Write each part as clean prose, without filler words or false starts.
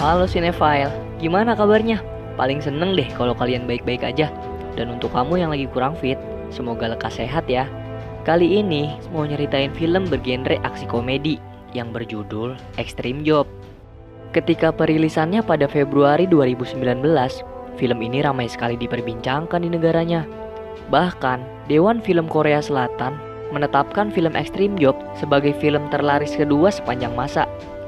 Halo Cinephile, gimana kabarnya? Paling seneng deh kalau kalian baik-baik aja. Dan untuk kamu yang lagi kurang fit, semoga lekas sehat ya. Kali ini mau nyeritain film bergenre aksi komedi yang berjudul Extreme Job. Ketika perilisannya pada Februari 2019, film ini ramai sekali diperbincangkan di negaranya. Bahkan, Dewan Film Korea Selatan menetapkan film Extreme Job sebagai film terlaris kedua sepanjang masa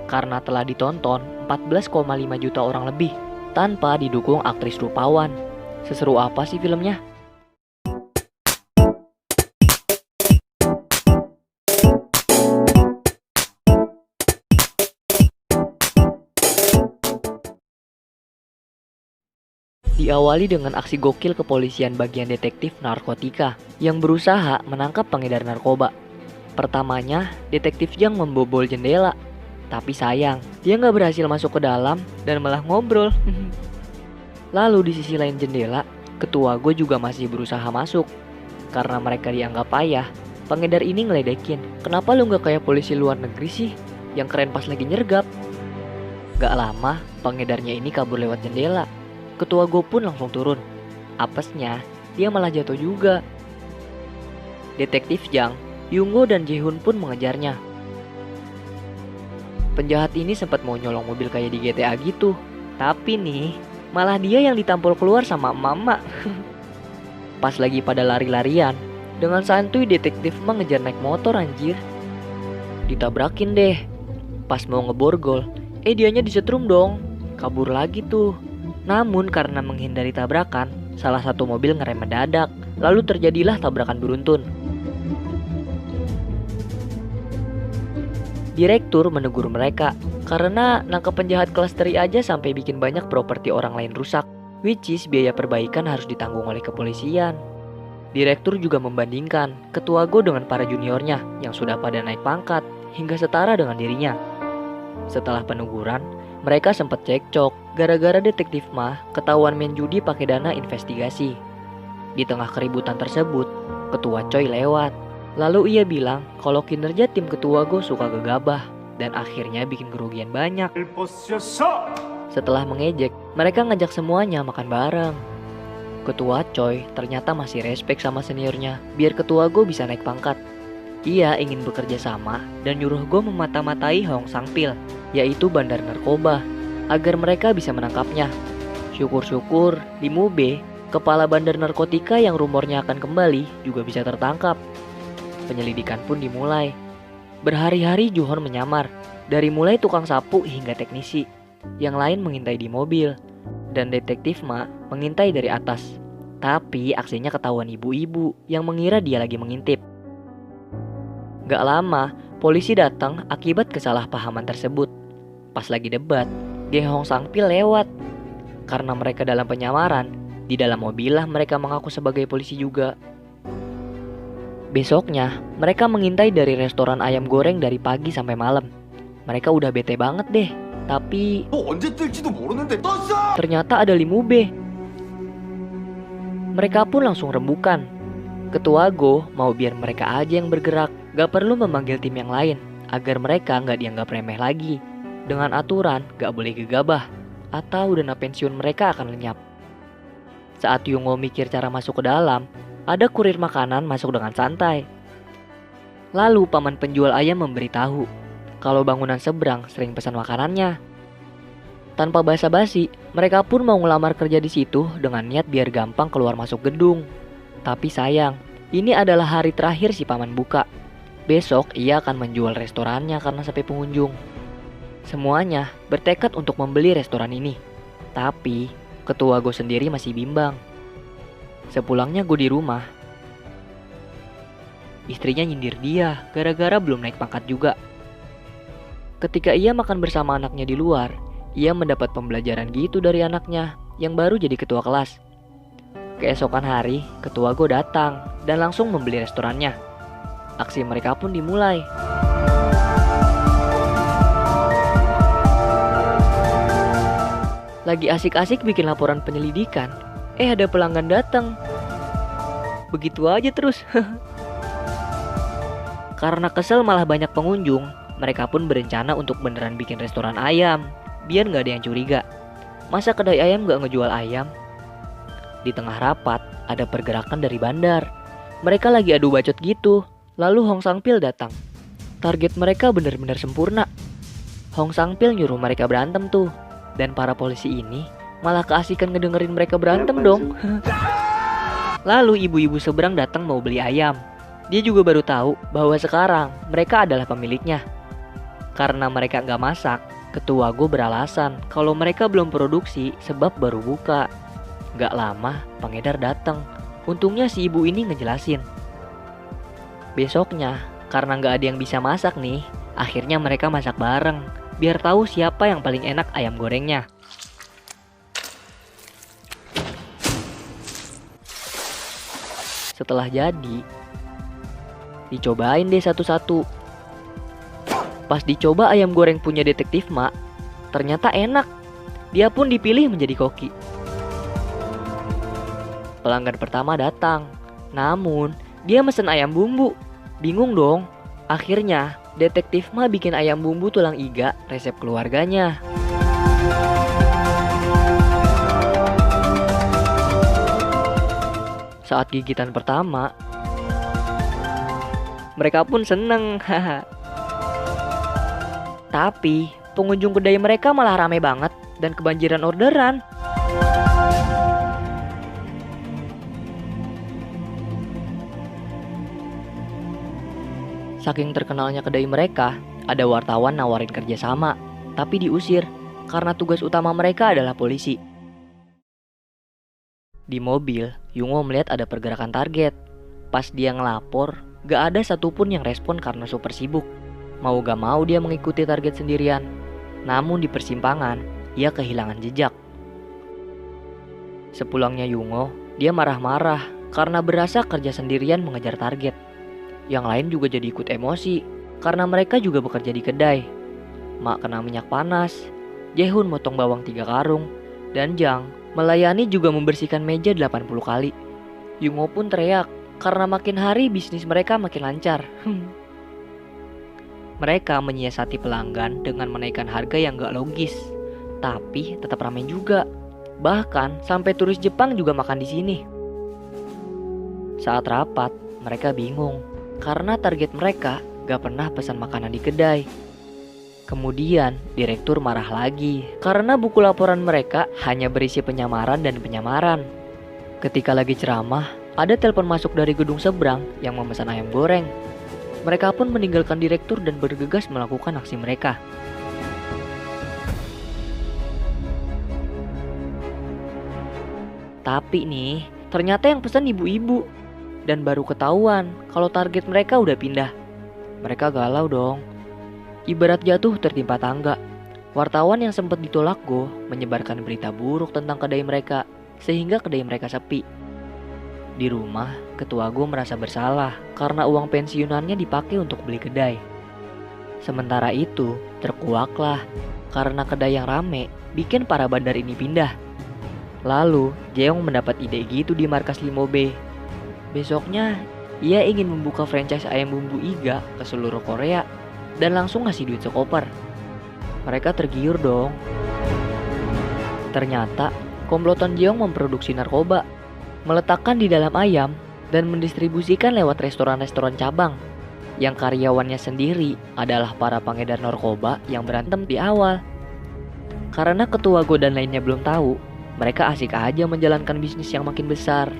karena telah ditonton 14,5 juta orang lebih tanpa didukung aktris rupawan. Seseru apa sih filmnya? Diawali dengan aksi gokil kepolisian bagian detektif narkotika yang berusaha menangkap pengedar narkoba. Pertamanya, detektif Jang membobol jendela. Tapi sayang, dia nggak berhasil masuk ke dalam dan malah ngobrol. Lalu di sisi lain jendela, ketua gue juga masih berusaha masuk. Karena mereka dianggap payah, pengedar ini ngeledekin. Kenapa lu nggak kayak polisi luar negeri sih? Yang keren pas lagi nyergap. Gak lama, pengedarnya ini kabur lewat jendela. Ketua gue pun langsung turun. Apesnya, dia malah jatuh juga. Detektif Jang, Yunggo dan Jaehoon pun mengejarnya. Penjahat ini sempat mau nyolong mobil kayak di GTA gitu. Tapi nih, malah dia yang ditampol keluar sama emak-emak. Pas lagi pada lari-larian, dengan santuy detektif mengejar naik motor anjir. Ditabrakin deh. Pas mau ngeborgol, dianya disetrum dong. Kabur lagi tuh. Namun karena menghindari tabrakan, salah satu mobil ngerem mendadak. Lalu terjadilah tabrakan beruntun. Direktur menegur mereka karena nangkep penjahat kelas teri aja sampai bikin banyak properti orang lain rusak, which is biaya perbaikan harus ditanggung oleh kepolisian. Direktur juga membandingkan ketua Go dengan para juniornya yang sudah pada naik pangkat hingga setara dengan dirinya. Setelah peneguran, mereka sempat cekcok gara-gara detektif mah ketahuan main judi pakai dana investigasi. Di tengah keributan tersebut, ketua Choi lewat. Lalu ia bilang kalau kinerja tim ketua Go suka gegabah dan akhirnya bikin kerugian banyak. Setelah mengejek, mereka ngajak semuanya makan bareng. Ketua Choi ternyata masih respect sama seniornya biar ketua Go bisa naik pangkat. Ia ingin bekerja sama dan nyuruh Go memata-matai Hong Sang-pil, yaitu bandar narkoba, agar mereka bisa menangkapnya. Syukur-syukur di Mube, kepala bandar narkotika yang rumornya akan kembali juga bisa tertangkap. Penyelidikan pun dimulai. Berhari-hari Juhon menyamar, dari mulai tukang sapu hingga teknisi. Yang lain mengintai di mobil, dan detektif Ma mengintai dari atas. Tapi aksinya ketahuan ibu-ibu yang mengira dia lagi mengintip. Gak lama, polisi datang akibat kesalahpahaman tersebut. Pas lagi debat, Ge Hong Sang-pil lewat. Karena mereka dalam penyamaran, di dalam mobil lah mereka mengaku sebagai polisi juga. Besoknya, mereka mengintai dari restoran ayam goreng dari pagi sampai malam. Mereka udah bete banget deh, tapi ternyata ada Limube. Mereka pun langsung rembukan. Ketua Go mau biar mereka aja yang bergerak, gak perlu memanggil tim yang lain, agar mereka gak dianggap remeh lagi. Dengan aturan, gak boleh gegabah, atau dana pensiun mereka akan lenyap. Saat Yungo mikir cara masuk ke dalam, ada kurir makanan masuk dengan santai. Lalu paman penjual ayam memberitahu kalau bangunan seberang sering pesan makanannya. Tanpa basa-basi, mereka pun mau ngelamar kerja di situ dengan niat biar gampang keluar masuk gedung. Tapi sayang, ini adalah hari terakhir si paman buka. Besok ia akan menjual restorannya karena sepi pengunjung. Semuanya bertekad untuk membeli restoran ini. Tapi ketua Go sendiri masih bimbang. Sepulangnya Go di rumah, istrinya nyindir dia gara-gara belum naik pangkat juga. Ketika ia makan bersama anaknya di luar, ia mendapat pembelajaran gitu dari anaknya yang baru jadi ketua kelas. Keesokan hari, ketua Go datang dan langsung membeli restorannya. Aksi mereka pun dimulai. Lagi asik-asik bikin laporan penyelidikan, ada pelanggan datang. Begitu aja terus. Karena kesel malah banyak pengunjung, mereka pun berencana untuk beneran bikin restoran ayam. biar nggak ada yang curiga. Masa kedai ayam nggak ngejual ayam? Di tengah rapat, ada pergerakan dari bandar. Mereka lagi adu bacot gitu. Lalu Hong Sang-pil datang. Target mereka benar-benar sempurna. Hong Sang-pil nyuruh mereka berantem tuh. Dan para polisi ini malah keasikan ngedengerin mereka berantem dong. Lalu ibu-ibu seberang datang mau beli ayam. Dia juga baru tahu bahwa sekarang mereka adalah pemiliknya. Karena mereka nggak masak, Ketua Go beralasan kalau mereka belum produksi sebab baru buka. Gak lama, pengedar datang. Untungnya si ibu ini ngejelasin. Besoknya, karena gak ada yang bisa masak nih, akhirnya mereka masak bareng, biar tahu siapa yang paling enak ayam gorengnya. Setelah jadi, dicobain deh satu-satu. Pas dicoba ayam goreng punya detektif Mak, ternyata enak. Dia pun dipilih menjadi koki. Pelanggan pertama datang, namun dia mesen ayam bumbu. Bingung dong. Akhirnya detektif Mak bikin ayam bumbu tulang iga resep keluarganya. Saat gigitan pertama, mereka pun seneng. Tapi pengunjung kedai mereka malah rame banget dan kebanjiran orderan. Saking terkenalnya kedai mereka, ada wartawan nawarin kerjasama, tapi diusir karena tugas utama mereka adalah polisi. Di mobil, Yungo melihat ada pergerakan target. Pas dia ngelapor, gak ada satupun yang respon karena super sibuk. Mau gak mau dia mengikuti target sendirian. Namun di persimpangan, ia kehilangan jejak. Sepulangnya Yungo, dia marah-marah karena berasa kerja sendirian mengejar target. Yang lain juga jadi ikut emosi karena mereka juga bekerja di kedai. Mak kena minyak panas, Jae-hun motong bawang 3 karung, dan Jang melayani juga membersihkan meja 80 kali. Yungo pun teriak karena makin hari bisnis mereka makin lancar. Mereka menyiasati pelanggan dengan menaikkan harga yang gak logis, tapi tetap ramai juga. Bahkan sampai turis Jepang juga makan di sini. Saat rapat, mereka bingung karena target mereka gak pernah pesan makanan di kedai. Kemudian direktur marah lagi karena buku laporan mereka hanya berisi penyamaran dan penyamaran. Ketika lagi ceramah, ada telepon masuk dari gedung seberang yang memesan ayam goreng. Mereka pun meninggalkan direktur dan bergegas melakukan aksi mereka. Tapi nih, ternyata yang pesan ibu-ibu. Dan baru ketahuan kalau target mereka udah pindah. Mereka galau dong. Ibarat jatuh tertimpa tangga. Wartawan yang sempat ditolak Go menyebarkan berita buruk tentang kedai mereka, sehingga kedai mereka sepi. Di rumah, Ketua Go merasa bersalah karena uang pensiunannya dipakai untuk beli kedai. Sementara itu, terkuaklah karena kedai yang rame bikin para bandar ini pindah. Lalu, Jeong mendapat ide gitu di markas Limobe. Besoknya, ia ingin membuka franchise ayam bumbu iga ke seluruh Korea dan langsung ngasih duit sekoper. Mereka tergiur dong. Ternyata, komplotan Jeong memproduksi narkoba, meletakkan di dalam ayam, dan mendistribusikan lewat restoran-restoran cabang. Yang karyawannya sendiri adalah para pengedar narkoba yang berantem di awal. Karena Ketua Go dan lainnya belum tahu, mereka asik aja menjalankan bisnis yang makin besar.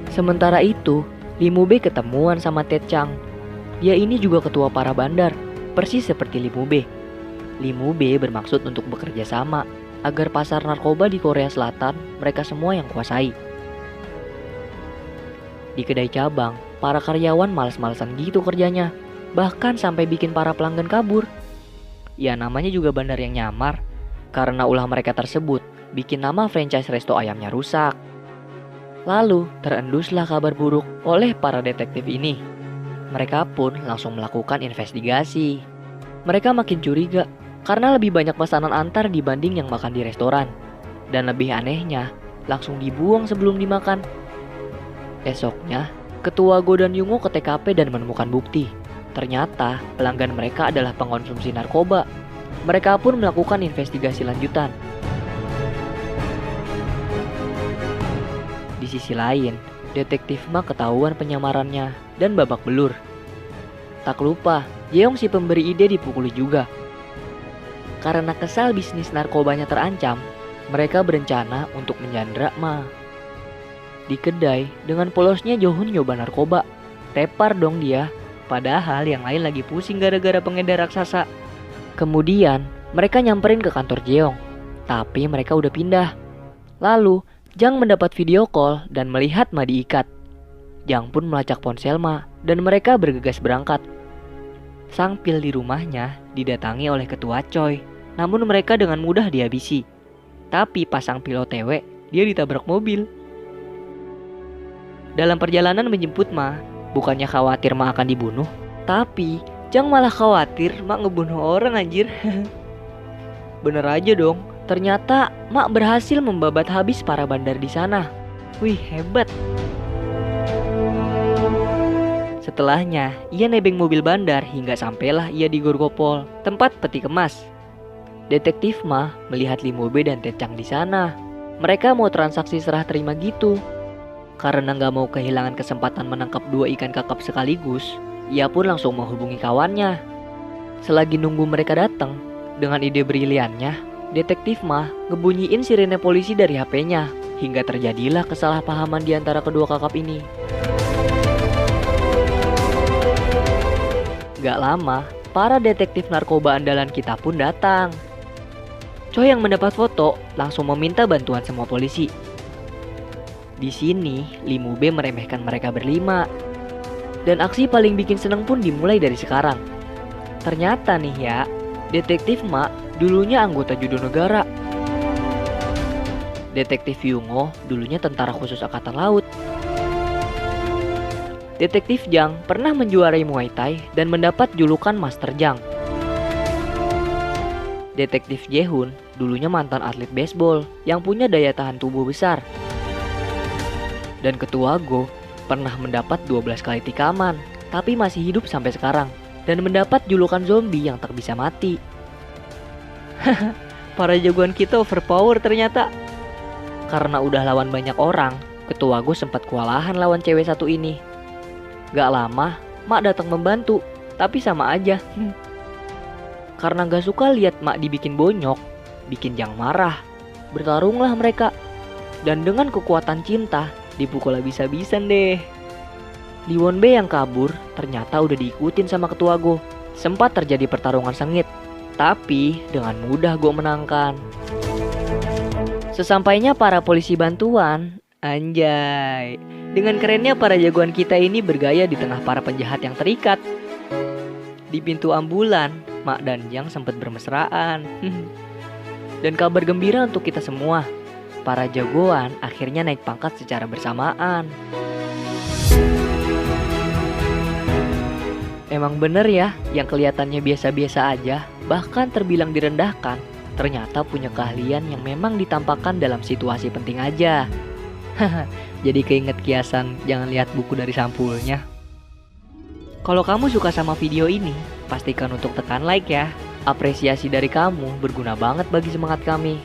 Sementara itu, Limobe ketemuan sama Ted Chang. Dia ini juga ketua para bandar, persis seperti Limobe. Limobe bermaksud untuk bekerja sama agar pasar narkoba di Korea Selatan mereka semua yang kuasai. Di kedai cabang, para karyawan malas-malasan gitu kerjanya, bahkan sampai bikin para pelanggan kabur. Ya namanya juga bandar yang nyamar, karena ulah mereka tersebut bikin nama franchise resto ayamnya rusak. Lalu terenduslah kabar buruk oleh para detektif ini. Mereka pun langsung melakukan investigasi. Mereka makin curiga karena lebih banyak pesanan antar dibanding yang makan di restoran. Dan lebih anehnya, langsung dibuang sebelum dimakan. Esoknya, Ketua Go dan Yungo ke TKP dan menemukan bukti. Ternyata pelanggan mereka adalah pengonsumsi narkoba. Mereka pun melakukan investigasi lanjutan. Di sisi lain, detektif Ma ketahuan penyamarannya dan babak belur. Tak lupa, Jeong si pemberi ide dipukuli juga. Karena kesal bisnis narkobanya terancam, mereka berencana untuk menyandra Ma. Di kedai, dengan polosnya Johun nyoba narkoba. Tepar dong dia, padahal yang lain lagi pusing gara-gara pengedar raksasa. Kemudian, mereka nyamperin ke kantor Jeong, tapi mereka udah pindah. Lalu, Jang mendapat video call dan melihat Ma diikat. Jang pun melacak ponsel Ma dan mereka bergegas berangkat. Sang pil di rumahnya didatangi oleh ketua Choi, namun mereka dengan mudah dihabisi. Tapi pas sang pil OTW, dia ditabrak mobil. Dalam perjalanan menjemput Ma, bukannya khawatir Ma akan dibunuh, tapi Jang malah khawatir Ma ngebunuh orang anjir. Bener aja dong, ternyata Ma berhasil membabat habis para bandar di sana. Wih, hebat. Setelahnya, ia nebeng mobil bandar hingga sampailah ia di Gorgopol, tempat peti kemas. Detektif Ma melihat Limo B dan Tecang di sana. Mereka mau transaksi serah terima gitu. Karena nggak mau kehilangan kesempatan menangkap 2 ikan kakap sekaligus, ia pun langsung menghubungi kawannya. Selagi nunggu mereka datang, dengan ide briliannya, Detektif Ma ngebunyiin sirene polisi dari HP-nya, hingga terjadilah kesalahpahaman di antara kedua kakap ini. Gak lama, para detektif narkoba andalan kita pun datang. Choi yang mendapat foto langsung meminta bantuan semua polisi. Di sini, Limu B meremehkan mereka berlima. Dan aksi paling bikin seneng pun dimulai dari sekarang. Ternyata nih ya, Detektif Ma dulunya anggota judo negara. Detektif Yungo dulunya tentara khusus angkatan laut. Detektif Jang pernah menjuarai Muay Thai dan mendapat julukan Master Jang. Detektif Jehun dulunya mantan atlet baseball yang punya daya tahan tubuh besar. Dan Ketua Go pernah mendapat 12 kali tikaman, tapi masih hidup sampai sekarang dan mendapat julukan zombie yang tak bisa mati. Para jagoan kita overpower ternyata. Karena udah lawan banyak orang, Ketua Go sempat kewalahan lawan cewek satu ini. Gak lama, Mak datang membantu, tapi sama aja. Karena gak suka lihat Mak dibikin bonyok, bikin Jang marah. Bertarunglah mereka, dan dengan kekuatan cinta dipukul habis-habisan deh. Liwon B yang kabur ternyata udah diikutin sama Ketua Go. Sempat terjadi pertarungan sengit, tapi dengan mudah Go menangkan. Sesampainya para polisi bantuan, anjay, dengan kerennya para jagoan kita ini bergaya di tengah para penjahat yang terikat. Di pintu ambulan, Mak dan Jang sempat bermesraan. Dan kabar gembira untuk kita semua, para jagoan akhirnya naik pangkat secara bersamaan. Emang bener ya, yang kelihatannya biasa-biasa aja, bahkan terbilang direndahkan, ternyata punya keahlian yang memang ditampakkan dalam situasi penting aja. Jadi keinget kiasan jangan lihat buku dari sampulnya. Kalau kamu suka sama video ini, pastikan untuk tekan like ya. Apresiasi dari kamu berguna banget bagi semangat kami.